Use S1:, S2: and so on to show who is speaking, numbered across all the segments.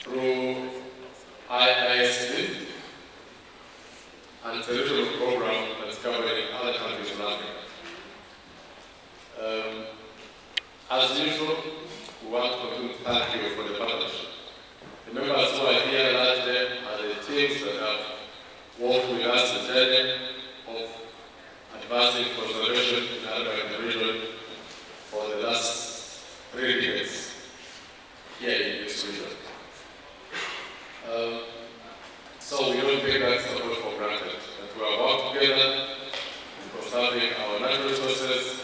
S1: through IISD and territorial program that's covering other countries in Africa. As usual, we want to thank you for the partnership. The members who are here last day are the teams that have worked with us in the journey of advancing conservation in the region for the last 3 decades here in this region. So we don't take that support for granted, that we are working together in conserving our natural resources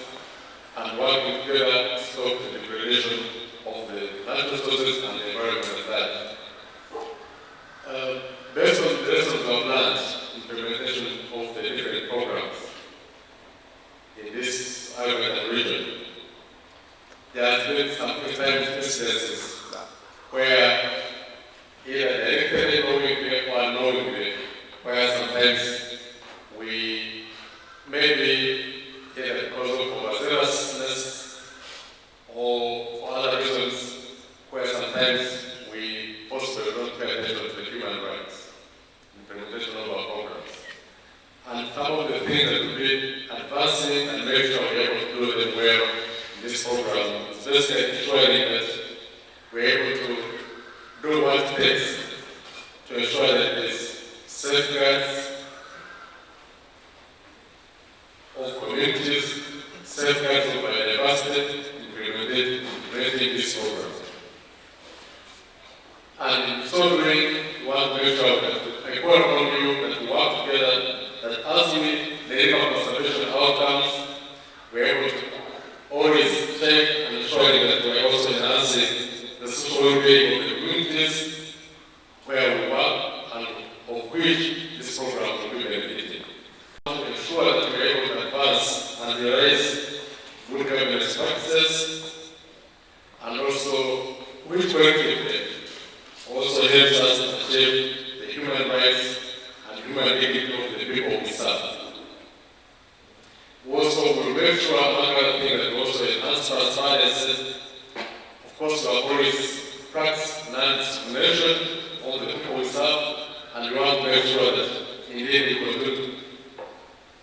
S1: and working together to stop the degradation of the natural resources and the environment at large. Based on the lessons we have learned in implementation of the different programs in this African region, there has been some instances where either directly knowingly or unknowingly, where sometimes we maybe either because of overzealousness or for other reasons, where sometimes we possibly don't pay attention to the human rights implementation of our programs. And some of the things that we've been advancing and making sure we're able to do them well in this program is basically ensuring that we're able to do what it takes to ensure that there's safeguards of communities, safeguards of biodiversity implementing this program. And in so doing, we want to make sure that I call upon you that we work together, that as we deliver conservation outcomes, we're able to always check and ensuring that we're also enhancing the social well-being of the communities where we work and of which this program will be benefiting. To ensure that we're able to advance and realize good governance practices, and also which collectively also helps us achieve the human rights and human dignity of the people we serve. We also will make sure, among other things, that we also enhance transparency. Of course, we have always practiced non-discrimination of the people we serve, and we want to make sure that indeed we continue to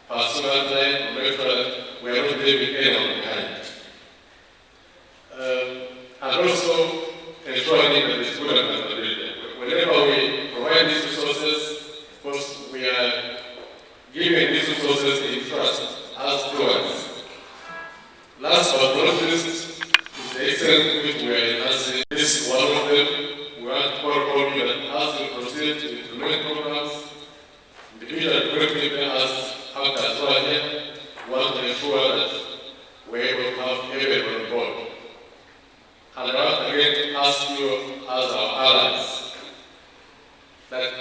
S1: pursue that line and make sure that we are not leaving anyone behind. And also ensuring that there is good accountability. Whenever we provide these resources, of course, we are giving these resources in trust as stewards. Last but not least, is the extent which we are enhancing. This is one of them. We want to call upon you that as we proceed to implement programs, individual collectively as actors who are here, we want to ensure that we're able to have everyone on board. And I want again to ask you as our allies that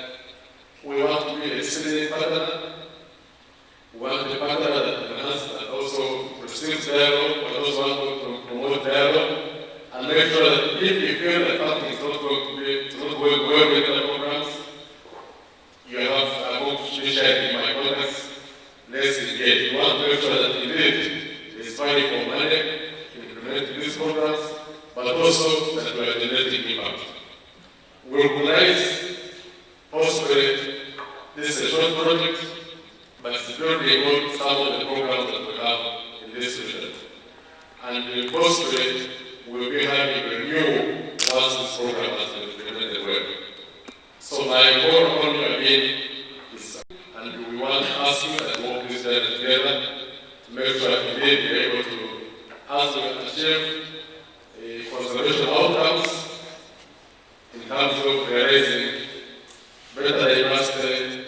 S1: we want to be a listening partner. We want to be a partner that enhances and also receives dialogue, but also want to promote dialogue and make sure that if you feel that something is not going well with the programs, you have a book to be shared in my contacts. Let's engage. We want to make sure that indeed there is value for money in implementing these programs, but also that we are generating impact. We recognize possibly this is a short project, but it's building on some of the programs that we have in this region. And possibly we'll be having a renewal once this program has been implemented well. So my call on you again is, and we want to ask you that we work this journey together to make sure that indeed we're able to, as we achieve conservation outcomes in terms of realizing better diversity,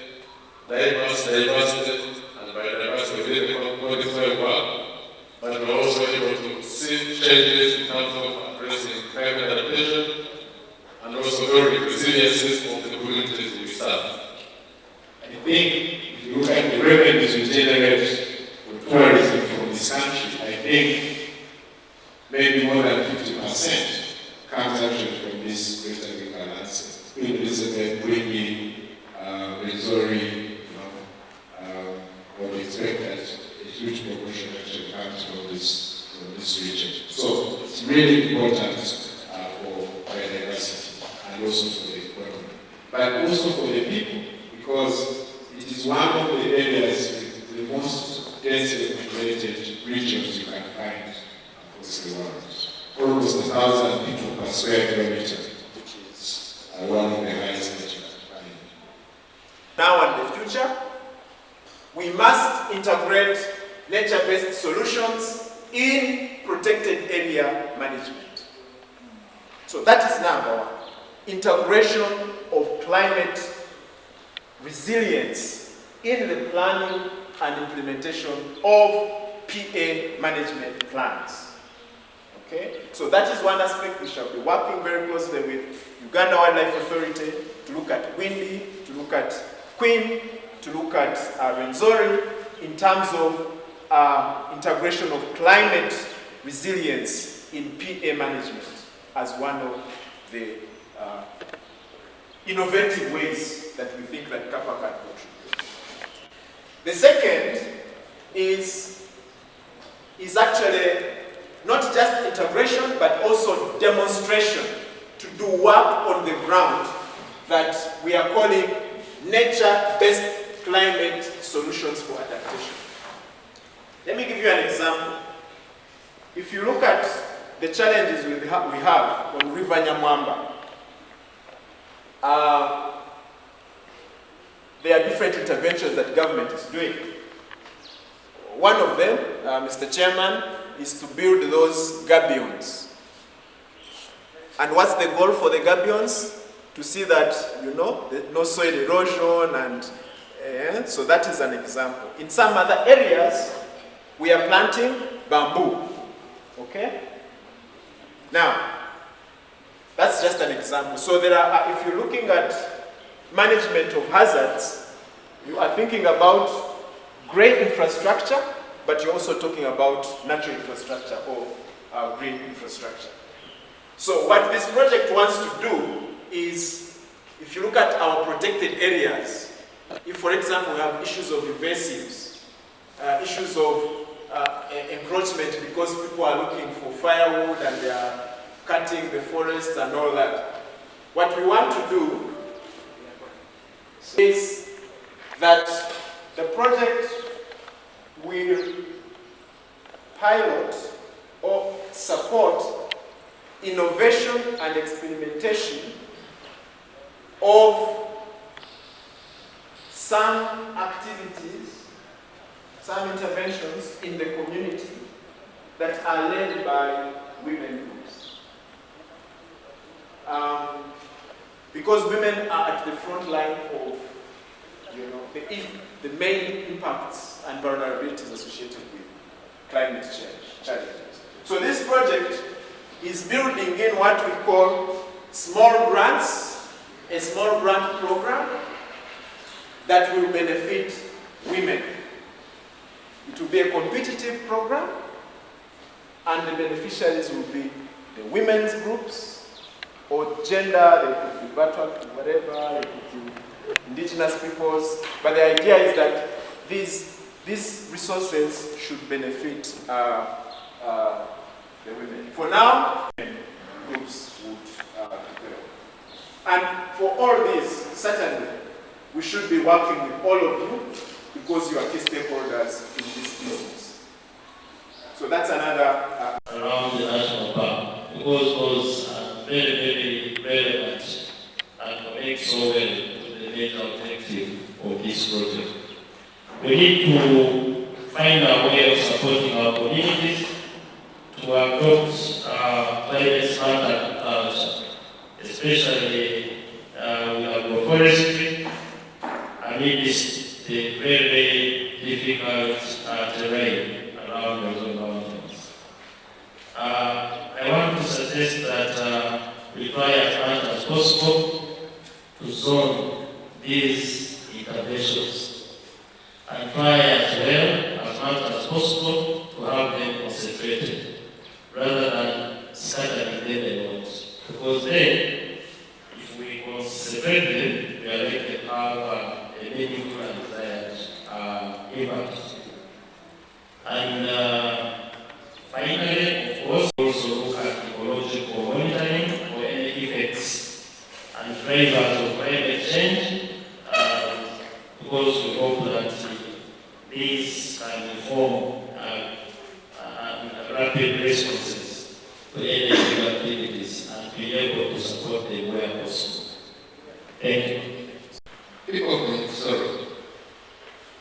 S1: and biodiversity within the context where we work, but we're also able to see changes in terms of addressing climate adaptation and also building resiliences of the communities we serve.
S2: I think if you look at the revenues we generate for tourism from this country, I think maybe more than 50% comes actually from this Great African landscape. Queen Elizabeth, Queen Missouri, what we expect that a huge proportion actually comes from this region. So it's really important for biodiversity and also for but also for the people, because it is one of the areas with the most densely populated regions you can find across the world. Almost 1,000 people per square kilometer, which is one of the highest that you can find.
S3: Now and the future, we must integrate nature-based solutions in protected area management. So that is number one. Integration of climate resilience in the planning and implementation of PA management plans. Okay? So that is one aspect. We shall be working very closely with Uganda Wildlife Authority to look at Windi, to look at Queen, to look at Rwenzori in terms of integration of climate resilience in PA management as one of the innovative ways that we think that Capa can contribute. The second is actually not just integration but also demonstration to do work on the ground that we are calling nature-based climate solutions for adaptation. Let me give you an example. If you look at the challenges we have on River Nyamwamba, there are different interventions that government is doing. One of them, Mr. Chairman, is to build those gabions. And what's the goal for the gabions? To see that, no soil erosion and so that is an example. In some other areas, we are planting bamboo. Okay? Now, that's just an example. So there are, if you're looking at management of hazards, you are thinking about grey infrastructure, but you're also talking about natural infrastructure or green infrastructure. So what this project wants to do is, if you look at our protected areas, if for example we have issues of invasives, issues of encroachment because people are looking for firewood and they are cutting the forests and all that, what we want to do is that the project will pilot or support innovation and experimentation of some activities, some interventions in the community that are led by women groups. Because women are at the front line of the main impacts and vulnerabilities associated with climate change challenges. So this project is building in what we call small grants, a small grant program that will benefit women. It will be a competitive program, and the beneficiaries will be the women's groups, or gender, they could be whatever, they could be indigenous peoples. But the idea is that these resources should benefit the women. For now, groups would develop. And for all this, certainly, we should be working with all of you because you are key stakeholders in this business. So that's another...
S4: around the national park, because those are very, very relevant and connect so well to the major objective of this project. We need to find a way of supporting our communities to adopt climate smart agriculture, especially with agroforestry amidst the very difficult terrain around the Virunga mountains. I want to suggest that we try as much as possible to zone these interventions and try as well as much as possible to have them concentrated rather than scattering them around. Because then, if we concentrate them, we are likely to have a meaningful and desired impact. And finally, of course, also look at ecological monitoring for any effects and flavors of climate change, because we hope that these can inform rapid responses to any new activities and be able to support them where possible. Thank you.
S5: People from sorrow.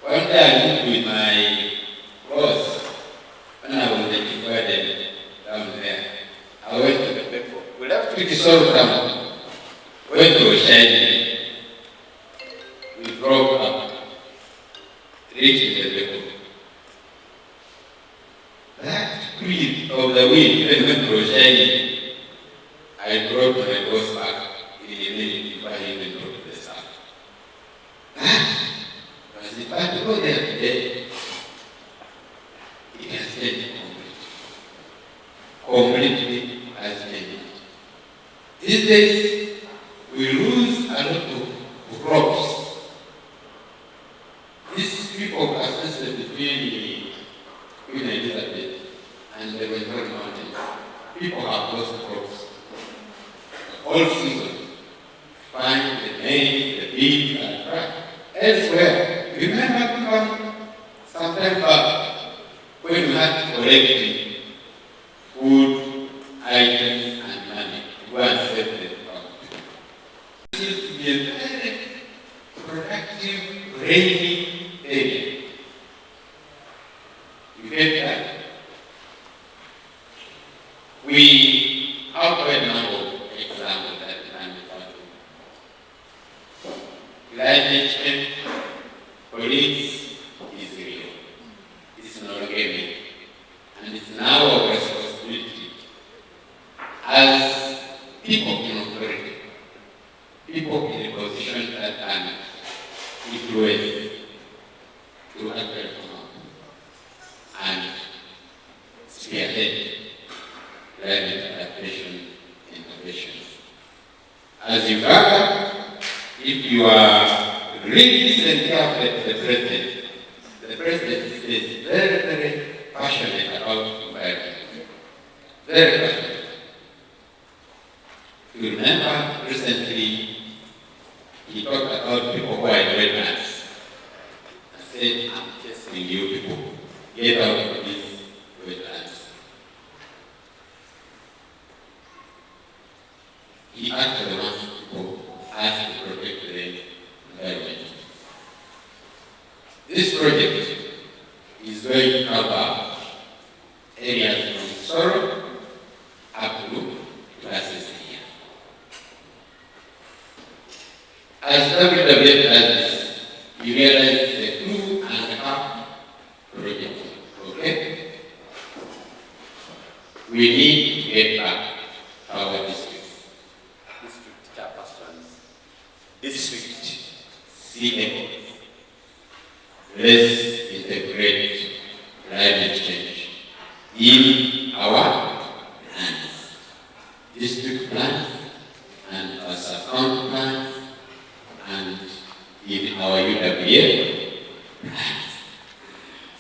S5: One day I lived with my boss when I was in the garden down there. I went to the people. We left to the sorrow town. Went to Oshani. We drove up. Reached the people. That breeze of the wind when we went to Oshani, I brought my boss back in a minute before I even got to the staff. Was the part go there today? It has changed completely. Completely has changed. These days, we lose a lot of crops. These people are sensitive between Queen Elizabeth and the Western Mountains. People have lost crops. All season. Find the maize, the beef, and crab. Elsewhere, remember people sometime back when we had to collect food, items, and money to go and save the crop. It seems to be a very productive, rainy area. You get that? We have quite a number of examples that I'm referring to. Climate change, colleagues, is real. It's not gaming. And it's now our responsibility as people in authority, people in a position that can influence to actually come up and spearhead climate adaptation interventions. As you gather, if you are really listening carefully to the president is very, very passionate about environment. Very passionate. If you remember, recently, he talked about people who are in wetlands. I said, I'm testing you people. Get out of these wetlands. He actually wants people as to protect the environment. This project is going to cover areas from Sorrow up to Kasese here. As WWF does this, you realize the 2.5 project, okay? We need to get back our district chairpersons, district C-level. Let's integrate climate change in our plans, district plans, and our sub-county plans, and in our UWF plans.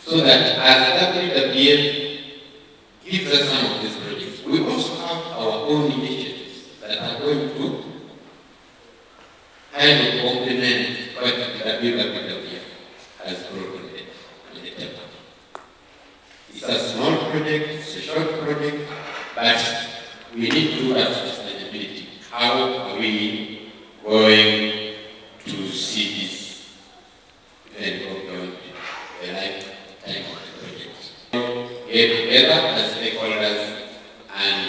S5: So that as WWF gives us some of these projects, we also have our own initiatives that are going to kind of complement what WWF has brought on the table. It's a small project, it's a short project, but we need to look at sustainability. How are we going to see this then go beyond the lifetime of the project? Get together as stakeholders and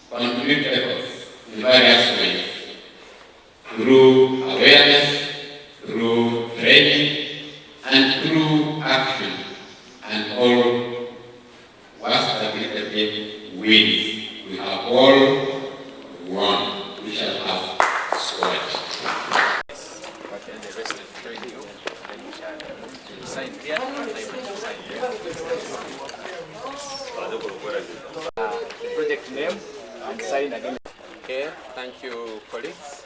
S5: contribute efforts in various ways. Through awareness, through training, and through action, and all was WWF wins. We have all won. We shall have scored.
S3: And the rest is join you, and then we shall sign here, and I will sign here. Project name and sign again.
S6: Okay, thank you, colleagues.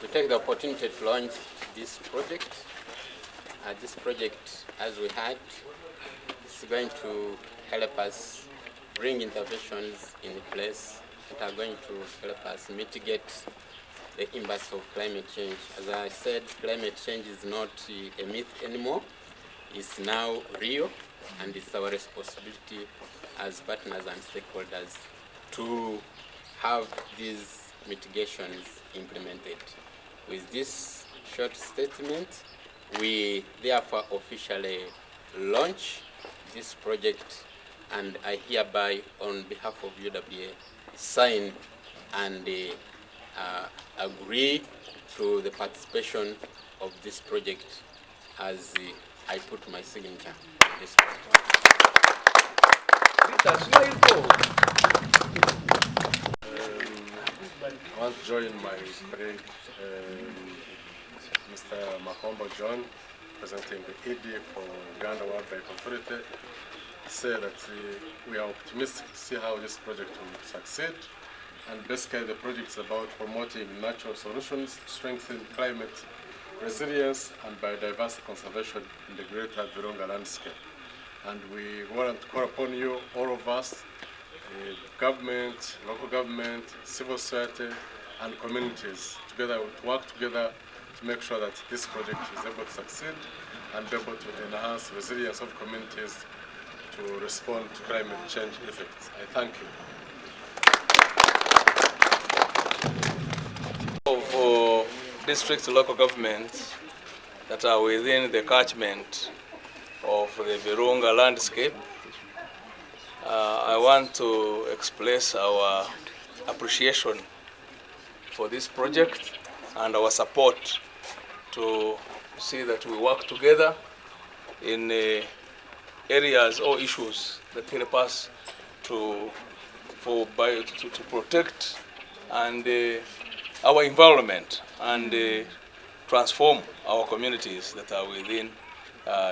S6: We take the opportunity to launch this project. This project, as we had, is going to help us bring interventions in place that are going to help us mitigate the impacts of climate change. As I said, climate change is not a myth anymore. It's now real, and it's our responsibility as partners and stakeholders to have these mitigations implemented. With this short statement, we therefore officially launch this project, and I hereby, on behalf of UWA, sign and agree to the participation of this project as I put my signature on this project.
S1: I want to join my colleague, Mr. Makombo John, presenting the ED for Uganda Wildlife Authority, say that we are optimistic to see how this project will succeed. And basically the project is about promoting natural solutions, strengthening climate resilience and biodiversity conservation in the greater Virunga landscape. And we want to call upon you, all of us, government, local government, civil society, and communities together to work together to make sure that this project is able to succeed and be able to enhance resilience of communities to respond to climate change effects. I thank you.
S7: Of district local governments that are within the catchment of the Virunga landscape, I want to express our appreciation for this project and our support to see that we work together in areas or issues that help us to protect and our environment and transform our communities that are within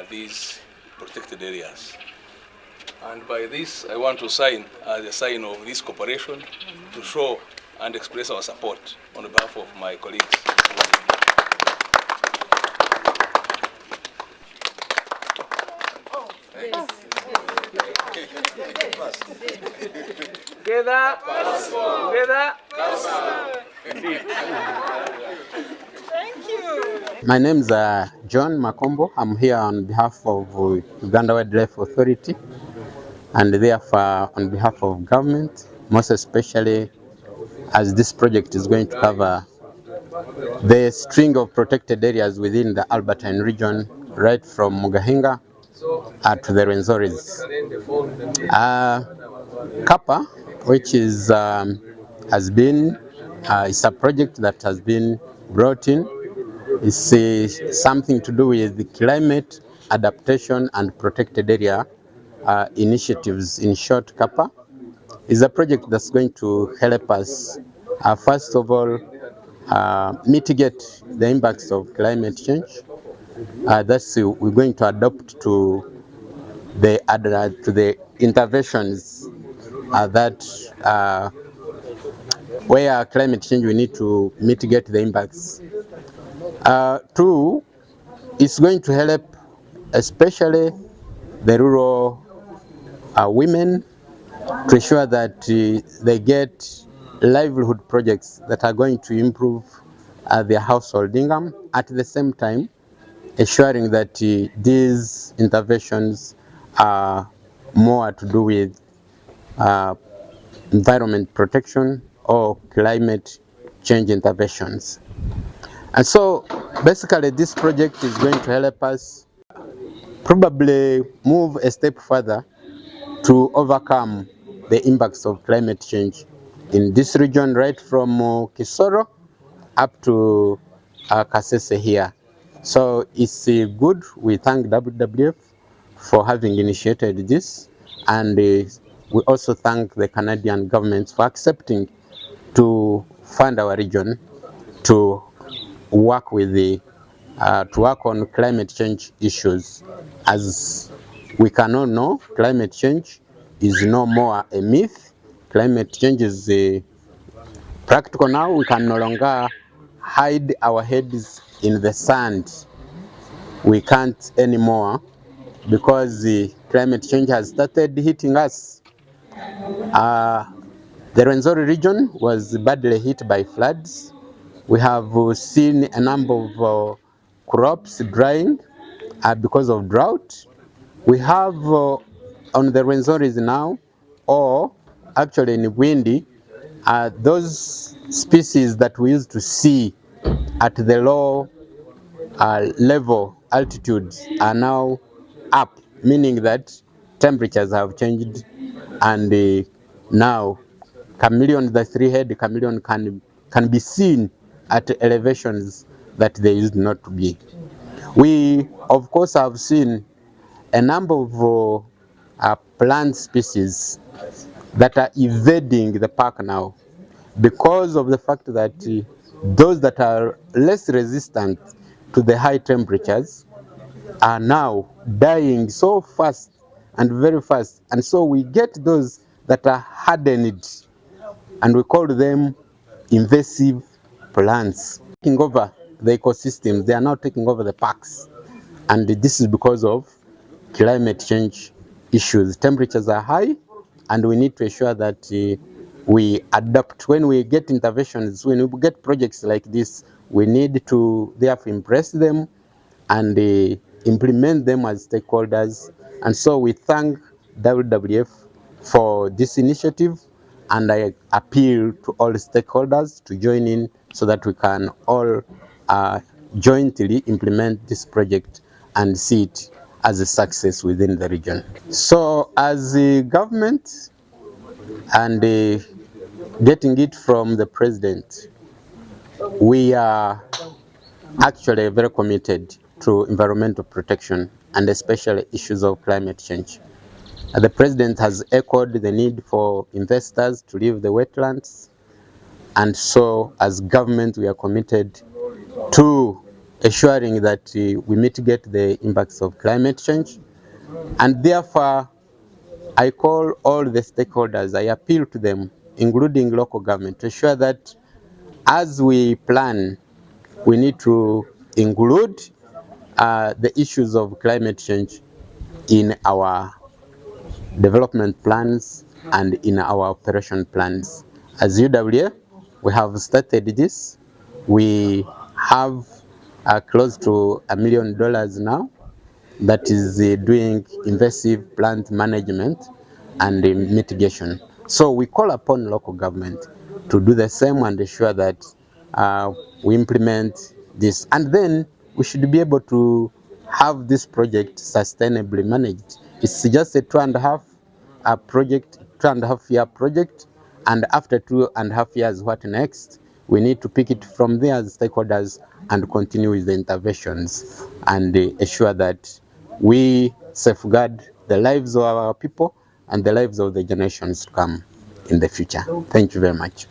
S7: these protected areas. And by this, I want to sign as a sign of this cooperation to show and express our support on behalf of my colleagues. Together, together.
S6: My name is John Makombo. I'm here on behalf of Uganda Wildlife Authority, and therefore on behalf of government, most especially as this project is going to cover the string of protected areas within the Albertine region, right from Mugahinga to the Rwenzoris. Capa, which is it's a project that has been brought in. It's something to do with the climate adaptation and protected area initiatives. In short, Capa is a project that's going to help us, first of all, mitigate the impacts of climate change. That's we're going to adopt to the interventions that where climate change we need to mitigate the impacts. Two, it's going to help especially the rural women to ensure that they get livelihood projects that are going to improve their household income, at the same time ensuring that these interventions are more to do with environment protection or climate change interventions. And so basically this project is going to help us probably move a step further to overcome the impacts of climate change in this region, right from Kisoro up to Kasese here. So it's good. We thank WWF for having initiated this, and we also thank the Canadian government for accepting to fund our region to work with to work on climate change issues. As we can all know, climate change is no more a myth. Climate change is practical now. We can no longer hide our heads in the sand. We can't anymore, because climate change has started hitting us. The Rwenzori region was badly hit by floods. We have seen a number of crops drying because of drought. We have on the Rwenzoris now, or actually in Windy, those species that we used to see at the low level altitudes are now up, meaning that temperatures have changed, and now chameleon, the three-head chameleon, can be seen at elevations that they used not to be. We, of course, have seen a number of plant species that are evading the park now because of the fact that those that are less resistant to the high temperatures are now dying so fast and very fast. And so we get those that are hardened, and we call them invasive plants. Taking over the ecosystems, they are now taking over the parks. And this is because of climate change issues. Temperatures are high, and we need to ensure that we adapt. When we get interventions, when we get projects like this, we need to therefore embrace them and implement them as stakeholders. And so we thank WWF for this initiative, and I appeal to all stakeholders to join in so that we can all jointly implement this project and see it as a success within the region. So as the government and getting it from the president, we are actually very committed to environmental protection and especially issues of climate change. The president has echoed the need for investors to leave the wetlands, and so as government we are committed to assuring that we mitigate the impacts of climate change. And therefore I call all the stakeholders, I appeal to them, including local government, to ensure that as we plan, we need to include the issues of climate change in our development plans and in our operation plans. As UWA, we have started this. We have close to $1 million now that is doing invasive plant management and mitigation. So we call upon local government to do the same and ensure that we implement this. And then we should be able to have this project sustainably managed. It's just a 2.5 year project, and after 2.5 years, what next? We need to pick it from there as stakeholders and continue with the interventions and ensure that we safeguard the lives of our people and the lives of the generations to come in the future. Thank you very much.